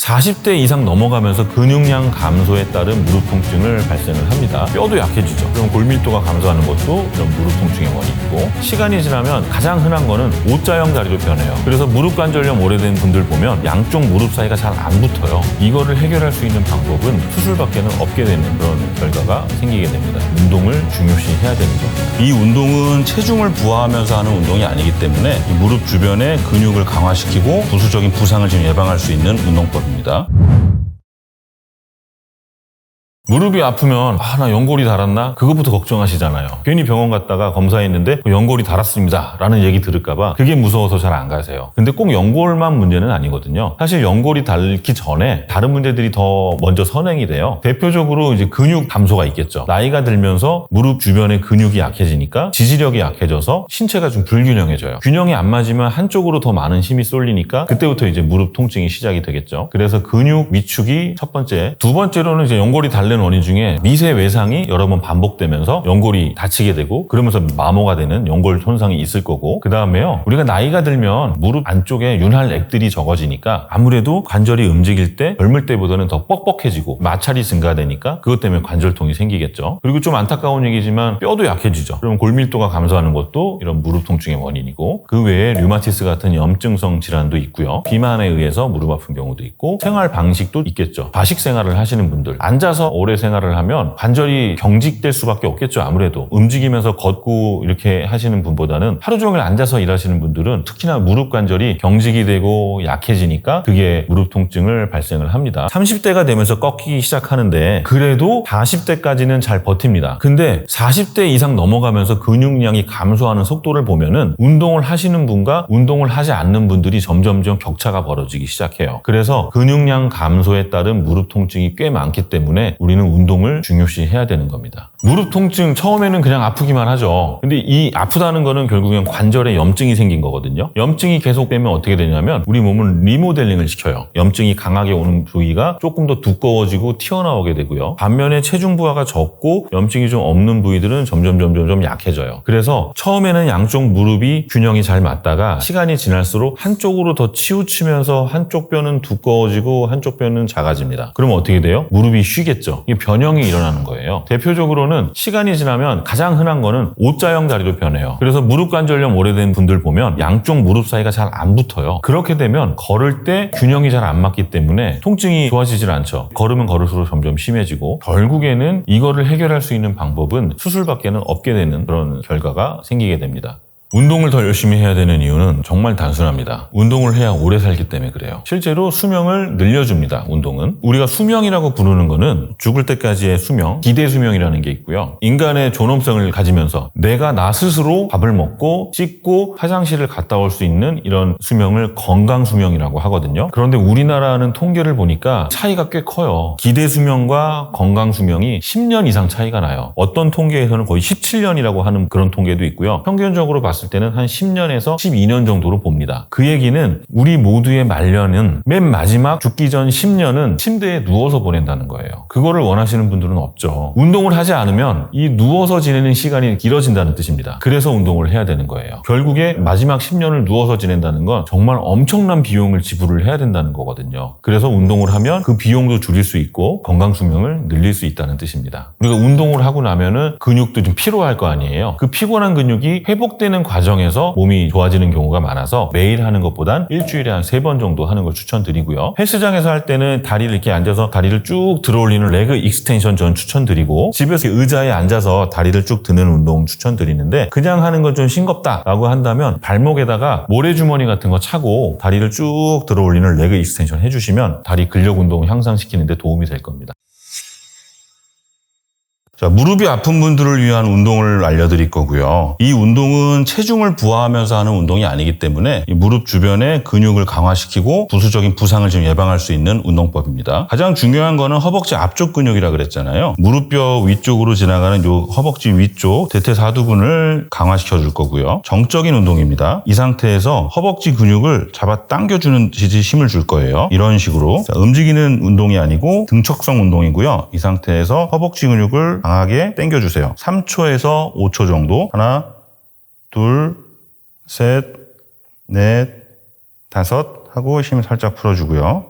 40대 이상 넘어가면서 근육량 감소에 따른 무릎 통증을 발생을 합니다. 뼈도 약해지죠. 그럼 골밀도가 감소하는 것도 이런 무릎 통증의 원인이고, 시간이 지나면 가장 흔한 거는 O자형 다리로 변해요. 그래서 무릎 관절염 오래된 분들 보면 양쪽 무릎 사이가 잘 안 붙어요. 이거를 해결할 수 있는 방법은 수술밖에는 없게 되는 그런 결과가 생기게 됩니다. 운동을 중요시 해야 되는 겁니다. 이 운동은 체중을 부하하면서 하는 운동이 아니기 때문에 이 무릎 주변의 근육을 강화시키고 부수적인 부상을 좀 예방할 수 있는 운동법입니다. 무릎이 아프면 나 연골이 닳았나? 그것부터 걱정하시잖아요. 괜히 병원 갔다가 검사했는데 연골이 닳았습니다 라는 얘기 들을까봐 그게 무서워서 잘 안 가세요. 근데 꼭 연골만 문제는 아니거든요. 사실 연골이 닳기 전에 다른 문제들이 더 먼저 선행이 돼요. 대표적으로 이제 근육 감소가 있겠죠. 나이가 들면서 무릎 주변의 근육이 약해지니까 지지력이 약해져서 신체가 좀 불균형해져요. 균형이 안 맞으면 한쪽으로 더 많은 힘이 쏠리니까 그때부터 이제 무릎 통증이 시작이 되겠죠. 그래서 근육 위축이 첫 번째. 두 번째로는 이제 연골이 닳는 원인 중에 미세 외상이 여러 번 반복되면서 연골이 다치게 되고 그러면서 마모가 되는 연골 손상이 있을 거고, 그 다음에요, 우리가 나이가 들면 무릎 안쪽에 윤활액들이 적어지니까 아무래도 관절이 움직일 때 젊을 때보다는 더 뻑뻑해지고 마찰이 증가되니까 그것 때문에 관절통이 생기겠죠. 그리고 좀 안타까운 얘기지만 뼈도 약해지죠. 그럼 골밀도가 감소하는 것도 이런 무릎 통증의 원인이고, 그 외에 류마티스 같은 염증성 질환도 있고요. 비만에 의해서 무릎 아픈 경우도 있고, 생활 방식도 있겠죠. 과식 생활을 하시는 분들, 앉아서 오래 생활을 하면 관절이 경직될 수밖에 없겠죠. 아무래도 움직이면서 걷고 이렇게 하시는 분보다는 하루 종일 앉아서 일하시는 분들은 특히나 무릎 관절이 경직이 되고 약해지니까 그게 무릎 통증을 발생을 합니다. 30대가 되면서 꺾이기 시작하는데 그래도 40대까지는 잘 버팁니다. 근데 40대 이상 넘어가면서 근육량이 감소하는 속도를 보면은 운동을 하시는 분과 운동을 하지 않는 분들이 점점점 격차가 벌어지기 시작해요. 그래서 근육량 감소에 따른 무릎 통증이 꽤 많기 때문에 우리는 운동을 중요시 해야 되는 겁니다. 무릎 통증 처음에는 그냥 아프기만 하죠. 근데 이 아프다는 거는 결국엔 관절에 염증이 생긴 거거든요. 염증이 계속되면 어떻게 되냐면 우리 몸은 리모델링을 시켜요. 염증이 강하게 오는 부위가 조금 더 두꺼워지고 튀어나오게 되고요. 반면에 체중 부하가 적고 염증이 좀 없는 부위들은 점점 약해져요. 그래서 처음에는 양쪽 무릎이 균형이 잘 맞다가 시간이 지날수록 한쪽으로 더 치우치면서 한쪽 뼈는 두꺼워지고 한쪽 뼈는 작아집니다. 그러면 어떻게 돼요? 무릎이 쉬겠죠. 이게 변형이 일어나는 거예요. 대표적으로는 시간이 지나면 가장 흔한 거는 O자형 다리로 변해요. 그래서 무릎 관절염 오래된 분들 보면 양쪽 무릎 사이가 잘 안 붙어요. 그렇게 되면 걸을 때 균형이 잘 안 맞기 때문에 통증이 좋아지질 않죠. 걸으면 걸을수록 점점 심해지고, 결국에는 이거를 해결할 수 있는 방법은 수술밖에는 없게 되는 그런 결과가 생기게 됩니다. 운동을 더 열심히 해야 되는 이유는 정말 단순합니다. 운동을 해야 오래 살기 때문에 그래요. 실제로 수명을 늘려줍니다. 운동은. 우리가 수명이라고 부르는 거는 죽을 때까지의 수명, 기대 수명이라는 게 있고요. 인간의 존엄성을 가지면서 내가 나 스스로 밥을 먹고 씻고 화장실을 갔다 올 수 있는 이런 수명을 건강 수명이라고 하거든요. 그런데 우리나라는 통계를 보니까 차이가 꽤 커요. 기대 수명과 건강 수명이 10년 이상 차이가 나요. 어떤 통계에서는 거의 17년이라고 하는 그런 통계도 있고요. 평균적으로 봤을 때는 한 10년에서 12년 정도로 봅니다. 그 얘기는 우리 모두의 말년은 맨 마지막 죽기 전 10년은 침대에 누워서 보낸다는 거예요. 그거를 원하시는 분들은 없죠. 운동을 하지 않으면 이 누워서 지내는 시간이 길어진다는 뜻입니다. 그래서 운동을 해야 되는 거예요. 결국에 마지막 10년을 누워서 지낸다는 건 정말 엄청난 비용을 지불을 해야 된다는 거거든요. 그래서 운동을 하면 그 비용도 줄일 수 있고 건강 수명을 늘릴 수 있다는 뜻입니다. 우리가 운동을 하고 나면은 근육도 좀 피로할 거 아니에요. 그 피곤한 근육이 회복되는 과정에서 몸이 좋아지는 경우가 많아서 매일 하는 것보단 일주일에 한 3번 정도 하는 걸 추천드리고요. 헬스장에서 할 때는 다리를 이렇게 앉아서 다리를 쭉 들어 올리는 레그 익스텐션 전 추천드리고, 집에서 의자에 앉아서 다리를 쭉 드는 운동 추천드리는데, 그냥 하는 건 좀 싱겁다라고 한다면 발목에다가 모래주머니 같은 거 차고 다리를 쭉 들어 올리는 레그 익스텐션 해주시면 다리 근력 운동 향상시키는 데 도움이 될 겁니다. 자, 무릎이 아픈 분들을 위한 운동을 알려드릴 거고요. 이 운동은 체중을 부하하면서 하는 운동이 아니기 때문에 이 무릎 주변의 근육을 강화시키고 부수적인 부상을 좀 예방할 수 있는 운동법입니다. 가장 중요한 거는 허벅지 앞쪽 근육이라 그랬잖아요. 무릎뼈 위쪽으로 지나가는 요 허벅지 위쪽 대퇴사두근을 강화시켜 줄 거고요. 정적인 운동입니다. 이 상태에서 허벅지 근육을 잡아 당겨주는 힘을 줄 거예요. 이런 식으로. 자, 움직이는 운동이 아니고 등척성 운동이고요. 이 상태에서 허벅지 근육을 강하게 당겨주세요. 3초에서 5초 정도. 하나, 둘, 셋, 넷, 다섯 하고 힘을 살짝 풀어주고요.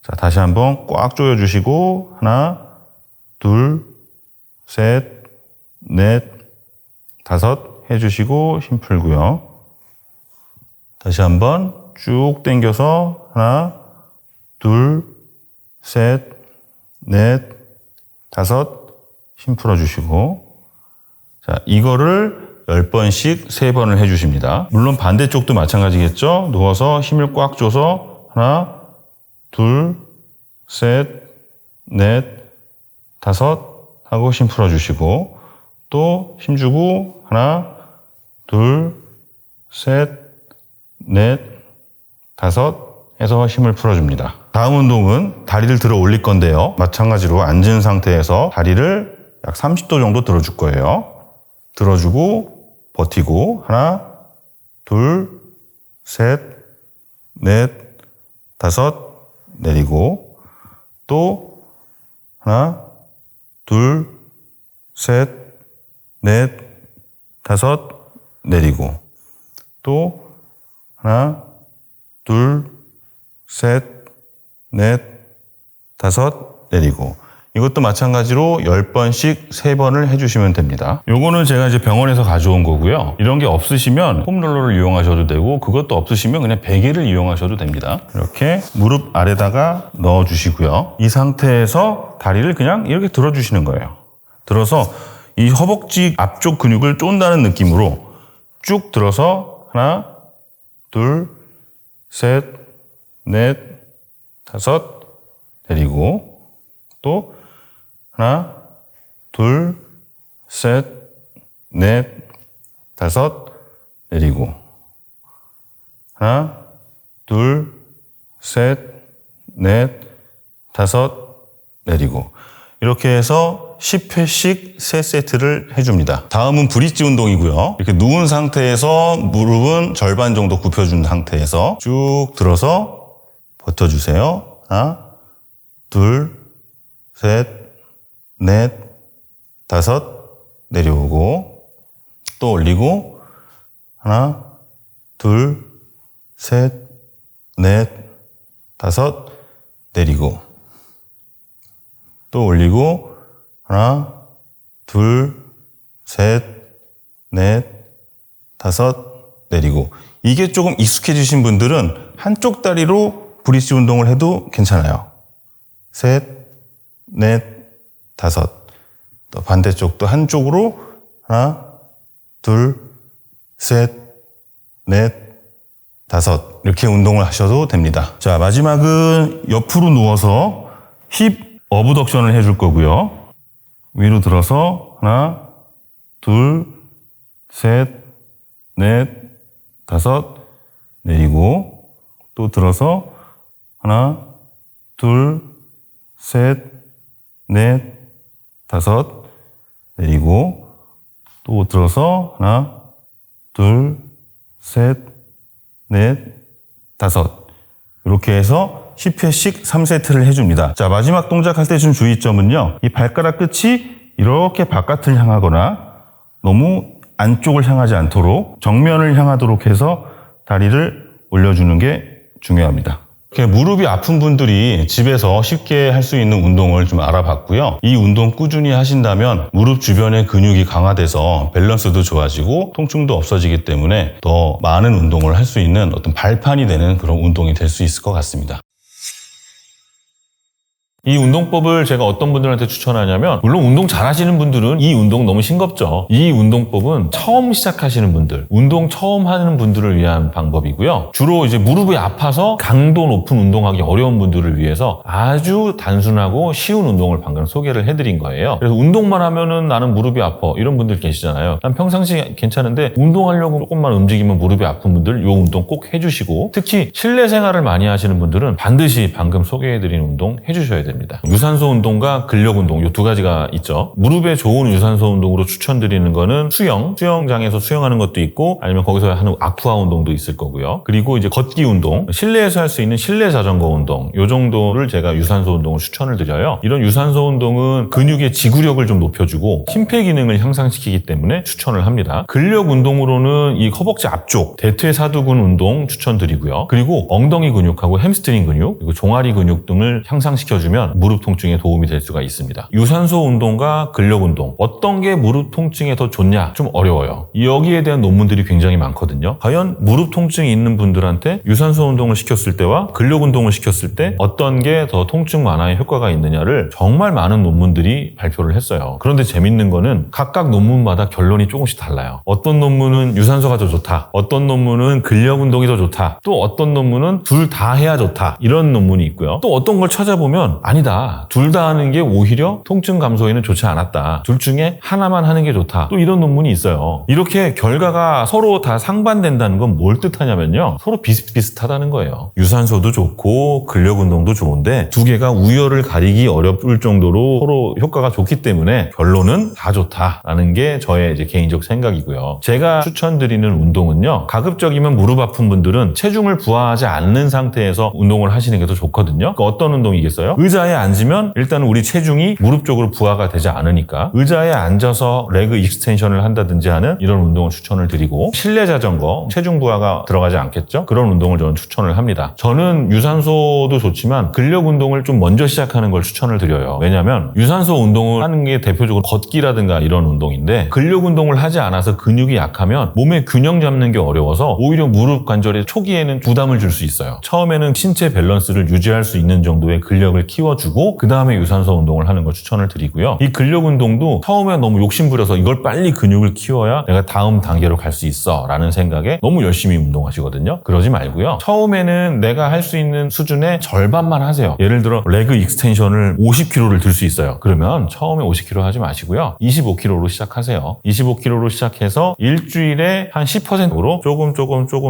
자, 다시 한번 꽉 조여주시고 하나, 둘, 셋, 넷, 다섯 해주시고 힘 풀고요. 다시 한번 쭉 당겨서 하나, 둘, 셋, 넷, 다섯 힘 풀어주시고 자, 이거를 10번씩 3번을 해주십니다. 물론 반대쪽도 마찬가지겠죠? 누워서 힘을 꽉 줘서 하나, 둘, 셋, 넷, 다섯 하고 힘 풀어주시고 또 힘 주고 하나, 둘, 셋, 넷, 다섯 해서 힘을 풀어줍니다. 다음 운동은 다리를 들어 올릴 건데요. 마찬가지로 앉은 상태에서 다리를 약 30도 정도 들어줄 거예요. 들어주고 버티고 하나, 둘, 셋, 넷, 다섯 내리고 또 하나, 둘, 셋, 넷, 다섯 내리고 또 하나, 둘, 셋, 넷, 다섯 내리고 이것도 마찬가지로 10번씩 3번을 해주시면 됩니다. 요거는 제가 이제 병원에서 가져온 거고요. 이런 게 없으시면 폼롤러를 이용하셔도 되고 그것도 없으시면 그냥 베개를 이용하셔도 됩니다. 이렇게 무릎 아래다가 넣어주시고요. 이 상태에서 다리를 그냥 이렇게 들어주시는 거예요. 들어서 이 허벅지 앞쪽 근육을 쫀다는 느낌으로 쭉 들어서 하나, 둘, 셋, 넷, 다섯 내리고 또 하나, 둘, 셋, 넷, 다섯 내리고 하나, 둘, 셋, 넷, 다섯 내리고 이렇게 해서 10회씩 3세트를 해줍니다. 다음은 브릿지 운동이고요. 이렇게 누운 상태에서 무릎은 절반 정도 굽혀준 상태에서 쭉 들어서 버텨주세요. 하나, 둘, 셋, 넷, 다섯 내려오고 또 올리고 하나, 둘, 셋, 넷, 다섯 내리고 또 올리고 하나, 둘, 셋, 넷, 다섯 내리고 이게 조금 익숙해지신 분들은 한쪽 다리로 브릿지 운동을 해도 괜찮아요. 셋, 넷, 다섯. 또 반대쪽도 한쪽으로 하나, 둘, 셋, 넷, 다섯 이렇게 운동을 하셔도 됩니다. 자, 마지막은 옆으로 누워서 힙 어브덕션을 해줄 거고요. 위로 들어서 하나, 둘, 셋, 넷, 다섯 내리고 또 들어서 하나, 둘, 셋, 넷, 다섯 내리고 또 들어서 하나, 둘, 셋, 넷, 다섯 이렇게 해서 10회씩 3세트를 해줍니다. 자, 마지막 동작 할 때 준 주의점은요. 이 발가락 끝이 이렇게 바깥을 향하거나 너무 안쪽을 향하지 않도록 정면을 향하도록 해서 다리를 올려주는 게 중요합니다. 이렇게 무릎이 아픈 분들이 집에서 쉽게 할 수 있는 운동을 좀 알아봤고요. 이 운동 꾸준히 하신다면 무릎 주변의 근육이 강화돼서 밸런스도 좋아지고 통증도 없어지기 때문에 더 많은 운동을 할 수 있는 어떤 발판이 되는 그런 운동이 될 수 있을 것 같습니다. 이 운동법을 제가 어떤 분들한테 추천하냐면 물론 운동 잘하시는 분들은 이 운동 너무 싱겁죠. 이 운동법은 처음 시작하시는 분들, 운동 처음 하는 분들을 위한 방법이고요. 주로 이제 무릎이 아파서 강도 높은 운동하기 어려운 분들을 위해서 아주 단순하고 쉬운 운동을 방금 소개를 해드린 거예요. 그래서 운동만 하면은 나는 무릎이 아파 이런 분들 계시잖아요. 난 평상시에 괜찮은데 운동하려고 조금만 움직이면 무릎이 아픈 분들 이 운동 꼭 해주시고 특히 실내 생활을 많이 하시는 분들은 반드시 방금 소개해드린 운동 해주셔야 됩니다. 됩니다. 유산소 운동과 근력 운동 이 두 가지가 있죠. 무릎에 좋은 유산소 운동으로 추천드리는 거는 수영장에서 수영하는 것도 있고 아니면 거기서 하는 아쿠아 운동도 있을 거고요. 그리고 이제 걷기 운동, 실내에서 할 수 있는 실내 자전거 운동 이 정도를 제가 유산소 운동을 추천을 드려요. 이런 유산소 운동은 근육의 지구력을 좀 높여주고 심폐 기능을 향상시키기 때문에 추천을 합니다. 근력 운동으로는 이 허벅지 앞쪽 대퇴사두근 운동 추천드리고요. 그리고 엉덩이 근육하고 햄스트링 근육 그리고 종아리 근육 등을 향상시켜주면 무릎 통증에 도움이 될 수가 있습니다. 유산소 운동과 근력 운동 어떤 게 무릎 통증에 더 좋냐 좀 어려워요. 여기에 대한 논문들이 굉장히 많거든요. 과연 무릎 통증이 있는 분들한테 유산소 운동을 시켰을 때와 근력 운동을 시켰을 때 어떤 게 더 통증 완화에 효과가 있느냐를 정말 많은 논문들이 발표를 했어요. 그런데 재밌는 거는 각각 논문마다 결론이 조금씩 달라요. 어떤 논문은 유산소가 더 좋다. 어떤 논문은 근력 운동이 더 좋다. 또 어떤 논문은 둘 다 해야 좋다. 이런 논문이 있고요. 또 어떤 걸 찾아보면 아니다. 둘 다 하는 게 오히려 통증 감소에는 좋지 않았다. 둘 중에 하나만 하는 게 좋다. 또 이런 논문이 있어요. 이렇게 결과가 서로 다 상반된다는 건 뭘 뜻하냐면요. 서로 비슷비슷하다는 거예요. 유산소도 좋고 근력 운동도 좋은데 두 개가 우열을 가리기 어려울 정도로 서로 효과가 좋기 때문에 결론은 다 좋다라는 게 저의 이제 개인적 생각이고요. 제가 추천드리는 운동은요. 가급적이면 무릎 아픈 분들은 체중을 부하하지 않는 상태에서 운동을 하시는 게 더 좋거든요. 그러니까 어떤 운동이겠어요? 의자에 앉으면 일단 우리 체중이 무릎 쪽으로 부하가 되지 않으니까 의자에 앉아서 레그 익스텐션을 한다든지 하는 이런 운동을 추천을 드리고 실내 자전거 체중 부하가 들어가지 않겠죠? 그런 운동을 저는 추천을 합니다. 저는 유산소도 좋지만 근력 운동을 좀 먼저 시작하는 걸 추천을 드려요. 왜냐하면 유산소 운동을 하는 게 대표적으로 걷기라든가 이런 운동인데 근력 운동을 하지 않아서 근육이 약하면 몸의 균형 잡는 게 어려워서 오히려 무릎 관절에 초기에는 부담을 줄 수 있어요. 처음에는 신체 밸런스를 유지할 수 있는 정도의 근력을 키워주고 그 다음에 유산소 운동을 하는 걸 추천을 드리고요. 이 근력 운동도 처음에 너무 욕심부려서 이걸 빨리 근육을 키워야 내가 다음 단계로 갈 수 있어 라는 생각에 너무 열심히 운동하시거든요. 그러지 말고요. 처음에는 내가 할 수 있는 수준의 절반만 하세요. 예를 들어 레그 익스텐션을 50kg를 들 수 있어요. 그러면 처음에 50kg 하지 마시고요. 25kg로 시작하세요. 25kg로 시작해서 일주일에 한 10%로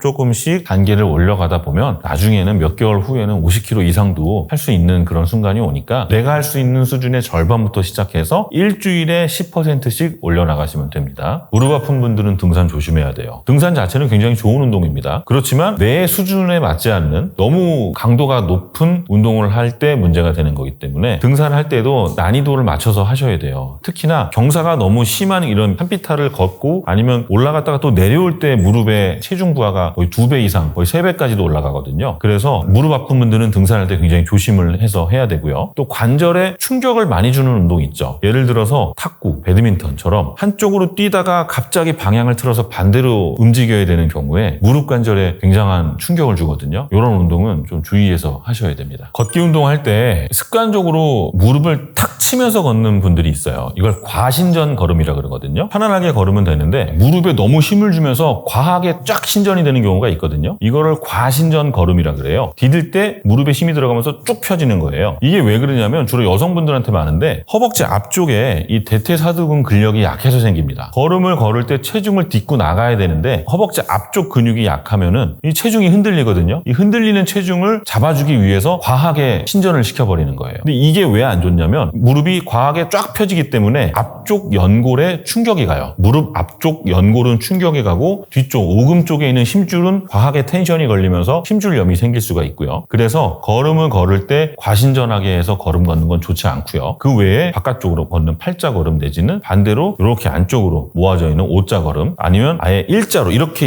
조금씩 단계를 올려가다 보면 나중에는 몇 개월 후에는 50kg 이상도 할 수 있는 그런 순간이 오니까 내가 할 수 있는 수준의 절반부터 시작해서 일주일에 10%씩 올려나가시면 됩니다. 무릎 아픈 분들은 등산 조심해야 돼요. 등산 자체는 굉장히 좋은 운동입니다. 그렇지만 내 수준에 맞지 않는 너무 강도가 높은 운동을 할 때 문제가 되는 거기 때문에 등산할 때도 난이도를 맞춰서 하셔야 돼요. 특히나 경사가 너무 심한 이런 산비탈을 걷고 아니면 올라갔다가 또 내려올 때 무릎에 체중 부하가 거의 2배 이상 거의 3배까지도 올라가거든요. 그래서 무릎 아픈 분들은 등산할 때 굉장히 조심을 해서 해야 되고요. 또 관절에 충격을 많이 주는 운동이 있죠. 예를 들어서 탁구, 배드민턴처럼 한쪽으로 뛰다가 갑자기 방향을 틀어서 반대로 움직여야 되는 경우에 무릎 관절에 굉장한 충격을 주거든요. 이런 운동은 좀 주의해서 하셔야 됩니다. 걷기 운동할 때 습관적으로 무릎을 탁 치면서 걷는 분들이 있어요. 이걸 과신전 걸음이라 그러거든요. 편안하게 걸으면 되는데 무릎에 너무 힘을 주면서 과하게 쫙 신전이 되는 경우가 있거든요. 이거를 과신전 걸음이라 그래요. 디딜 때 무릎에 힘이 들어가면서 쭉 펴지는 거예요. 이게 왜 그러냐면 주로 여성분들한테 많은데 허벅지 앞쪽에 이 대퇴사두근 근력이 약해서 생깁니다. 걸음을 걸을 때 체중을 딛고 나가야 되는데 허벅지 앞쪽 근육이 약하면은 이 체중이 흔들리거든요. 이 흔들리는 체중을 잡아주기 위해서 과하게 신전을 시켜버리는 거예요. 근데 이게 왜 안 좋냐면 무릎이 과하게 쫙 펴지기 때문에 앞쪽 연골에 충격이 가요. 무릎 앞쪽 연골은 충격이 가고 뒤쪽 오금 쪽에 있는 힘줄은 과하게 텐션이 걸리면서 힘줄염이 생길 수가 있고요. 그래서 걸음을 걸을 때 과신전하게 해서 걸음 걷는 건 좋지 않고요. 그 외에 바깥쪽으로 걷는 팔자 걸음 내지는 반대로 이렇게 안쪽으로 모아져 있는 O자 걸음 아니면 아예 일자로 이렇게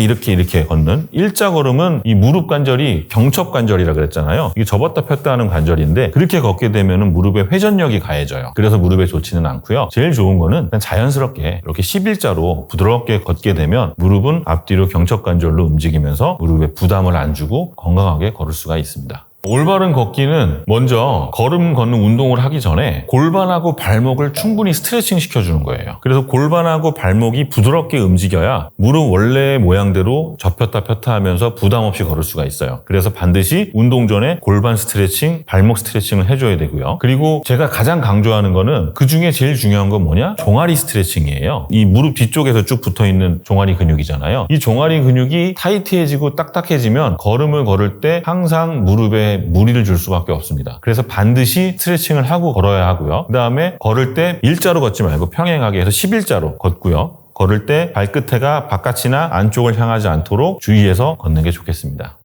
걷는 일자 걸음은 이 무릎 관절이 경첩 관절이라 그랬잖아요. 이게 접었다 폈다 하는 관절인데 그렇게 걷게 되면 무릎에 회전력이 가해져요. 그래서 무릎에 좋지는 않고요. 제일 좋은 거는 그냥 자연스럽게 이렇게 11자로 부드럽게 걷게 되면 무릎은 앞뒤로 경첩 관절로 움직이면서 무릎에 부담을 안 주고 건강하게 걸을 수가 있습니다. 올바른 걷기는 먼저 걸음 걷는 운동을 하기 전에 골반하고 발목을 충분히 스트레칭 시켜주는 거예요. 그래서 골반하고 발목이 부드럽게 움직여야 무릎 원래의 모양대로 접혔다 폈다 하면서 부담 없이 걸을 수가 있어요. 그래서 반드시 운동 전에 골반 스트레칭, 발목 스트레칭을 해줘야 되고요. 그리고 제가 가장 강조하는 거는 그 중에 제일 중요한 건 뭐냐? 종아리 스트레칭이에요. 이 무릎 뒤쪽에서 쭉 붙어있는 종아리 근육이잖아요. 이 종아리 근육이 타이트해지고 딱딱해지면 걸음을 걸을 때 항상 무릎에 무릎에 무리를 줄 수밖에 없습니다. 그래서 반드시 스트레칭을 하고 걸어야 하고요. 그 다음에 걸을 때 일자로 걷지 말고 평행하게 해서 11자로 걷고요. 걸을 때 발끝에가 바깥이나 안쪽을 향하지 않도록 주의해서 걷는 게 좋겠습니다.